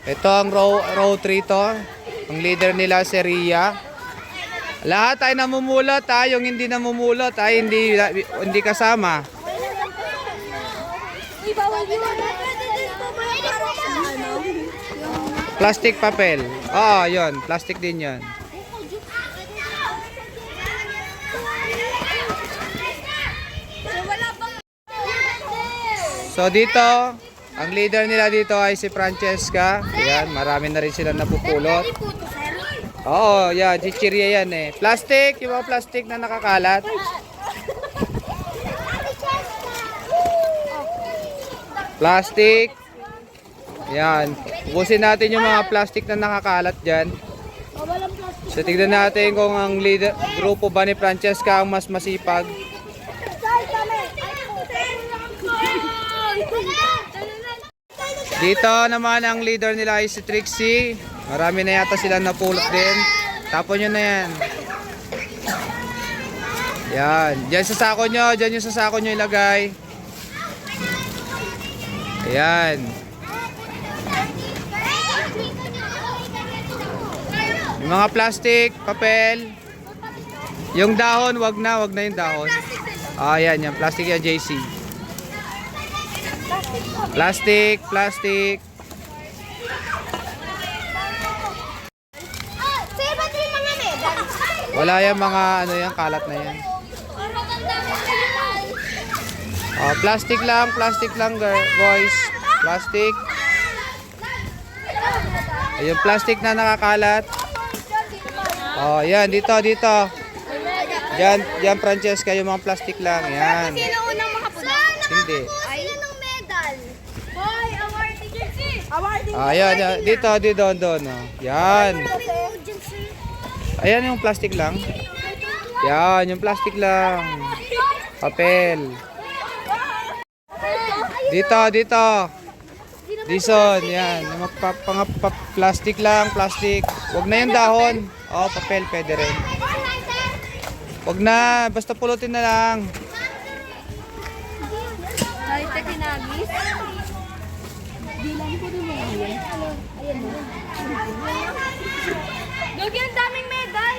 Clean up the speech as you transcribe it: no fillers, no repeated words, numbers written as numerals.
Ito ang row 3 to. Ang leader nila si Ria. Lahat ay namumulot ha. Yung hindi namumulot ay hindi kasama. Plastic papel. Oo, yun. Plastic din yun. So dito, ang leader nila dito ay si Francesca. Ayan, marami na rin sila napupulot. Oo, yan, chichirya yan eh. Plastic, yung mga plastic na nakakalat. Plastic. Yan, ubusin natin yung mga plastic na nakakalat dyan. So tignan natin kung ang leader, grupo ba ni Francesca ang mas masipag. Dito naman ang leader nila ay si Trixie. Marami na yata sila napulot din. Tapon nyo na yan. Yan. Diyan sa sako nyo. Diyan yung sa sako nyo ilagay. Ayan. Yung mga plastic, papel. Yung dahon, wag na yung dahon. Ayan, yan. Plastic yan, JC. Plastic. Wala yan mga ano yan, kalat na yan. Plastic lang boys. Plastic. Ayun, plastic na nakakalat. Yan, dito. Diyan Francesca, yung mga plastic lang. Yan. Sino unang makapunta? Hindi. Sino ng medal? Boy, awarding jersey. Awarding. Yan. Dito, doon. Yan. Ayan yung plastic lang. Yan, yung plastic lang. Papel. Dito. Dison, yan. Yung plastic lang, plastic. Huwag na yung dahon. Papel, pwede rin. Huwag na, basta pulutin na lang. Kahit na kinagis. Bilang ko rin mo ngayon. Ayan mo. Gagi, ang daming medal.